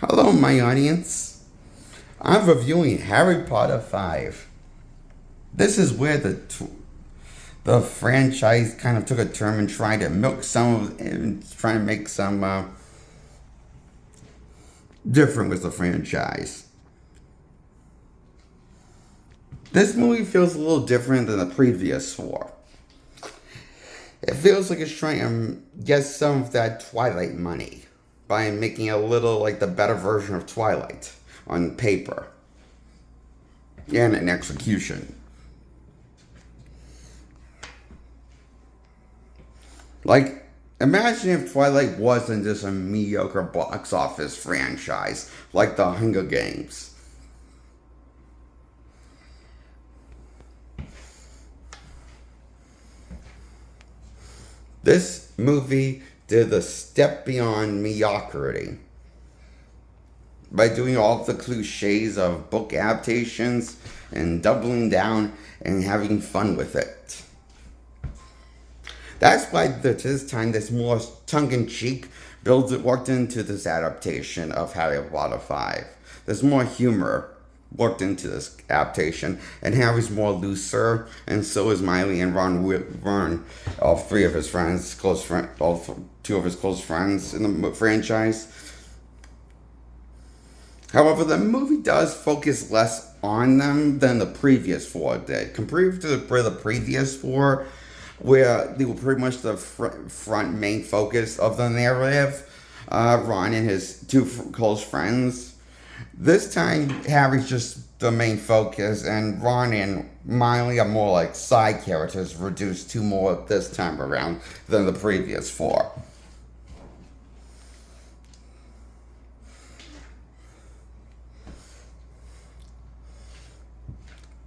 Hello, my audience. I'm reviewing Harry Potter 5. This is where the franchise kind of took a turn and tried to milk some and trying to make some different with the franchise. This movie feels a little different than the previous four. It feels like it's trying to get some of that Twilight money by making it a little like the better version of Twilight on paper and in execution. Like, imagine if Twilight wasn't just a mediocre box office franchise like The Hunger Games. This movie did a step beyond mediocrity by doing all the cliches of book adaptations and doubling down and having fun with it. That's why this time this more tongue-in-cheek builds it worked into this adaptation of Harry Potter 5. There's more humor worked into this adaptation, and Harry's more looser, and so is Miley and Ron, all three of his friends, two of his close friends in the franchise. However, the movie does focus less on them than the previous four did. Compared to the previous four, where they were pretty much the front main focus of the narrative, Ron and his two close friends. This time, Harry's just the main focus, and Ron and Miley are more like side characters, reduced to more this time around than the previous four.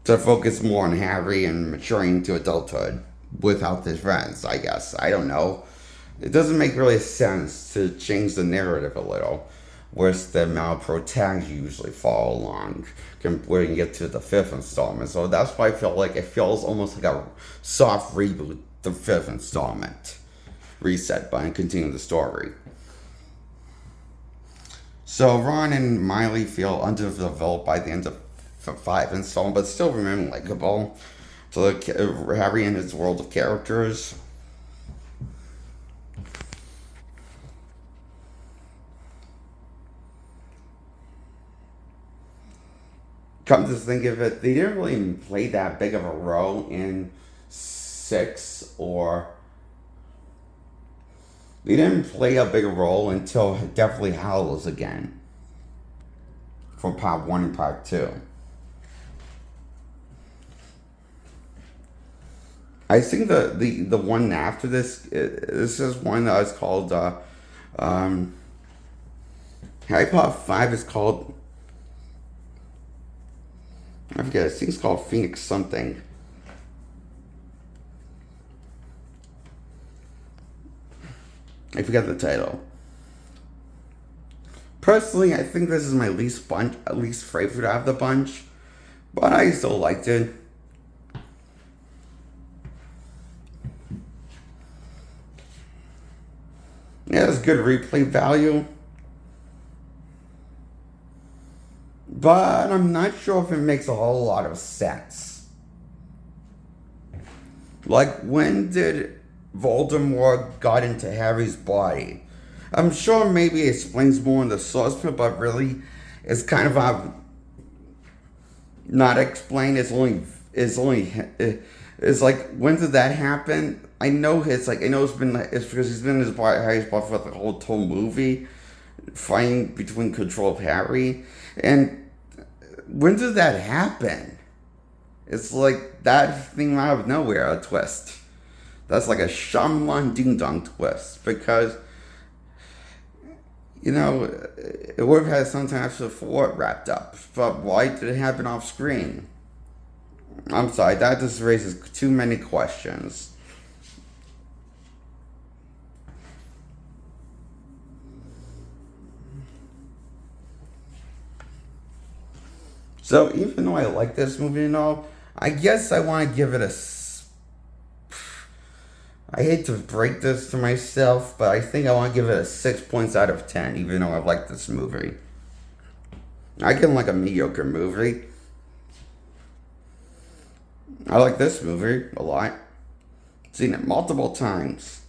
To focus more on Harry and maturing to adulthood without his friends, I guess. I don't know. It doesn't make really sense to change the narrative a little. Where's the amount of protagonists usually follow along when you get to the fifth installment. So that's why I feel like it feels almost like a soft reboot, the fifth installment. Reset button, continue the story. So Ron and Miley feel underdeveloped by the end of five installment, but still remain likable to Harry and his world of characters. Come to think of it, they didn't really play that big of a role in six, or they didn't play a big role until definitely Hallows again for part one and part two. I think the one after this is one that is called um, Harry Potter 5 is called, I forget, I think it's called Phoenix something. I forget the title. Personally, I think this is my least favorite out of the bunch, but I still liked it. Yeah, it's good replay value, but I'm not sure if it makes a whole lot of sense. Like, when did Voldemort got into Harry's body? I'm sure maybe it explains more in the source material, but really, it's kind of not explained. It's like, when did that happen? I know it's because he's been in Harry's body for the whole movie, fighting between control of Harry, and when did that happen? It's like that thing out of nowhere, a twist. That's like a Shyamalan ding dong twist, because it would have had some time before it wrapped up. But why did it happen off screen? I'm sorry, that just raises too many questions. So even though I like this movie and all, I guess I want to give it a. I hate to break this to myself, but I think I want to give it a 6 points out of 10, even though I like this movie. I give like a mediocre movie. I like this movie a lot. Seen it multiple times.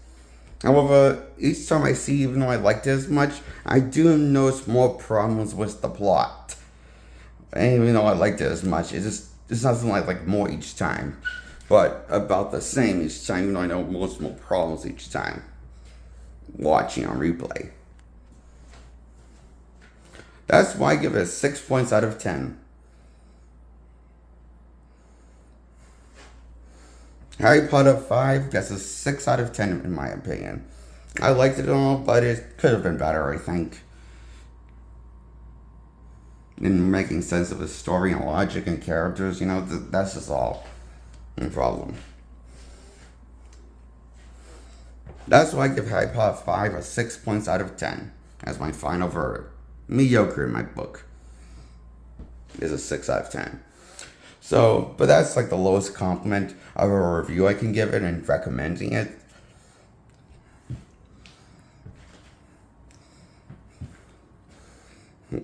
However, each time I see, even though I liked it as much, I do notice more problems with the plot. And even though I liked it as much, it's not something I like more each time, but about the same each time. Even though I know most more problems each time watching on replay. That's why I give it 6 points out of 10. Harry Potter 5 gets a 6 out of 10 in my opinion. I liked it all, but it could have been better, I think. In making sense of the story and logic and characters, that's just all no problem. That's why I give Harry Potter 5 a 6 points out of 10 as my final verdict. Mediocre in my book is a 6 out of 10. So, but that's like the lowest compliment of a review I can give it and recommending it.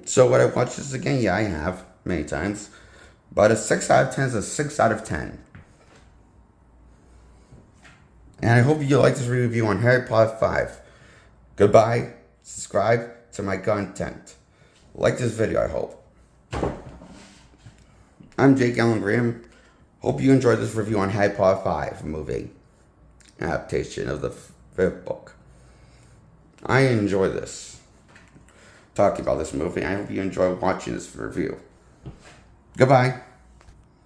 So would I watch this again? Yeah, I have many times. But a 6 out of 10 is a 6 out of 10. And I hope you like this review on Harry Potter 5. Goodbye. Subscribe to my content. Like this video, I hope. I'm Jake Allen Graham. Hope you enjoyed this review on Harry Potter 5 movie adaptation of the 5th book. I enjoy this. Talking about this movie. I hope you enjoy watching this review. Goodbye.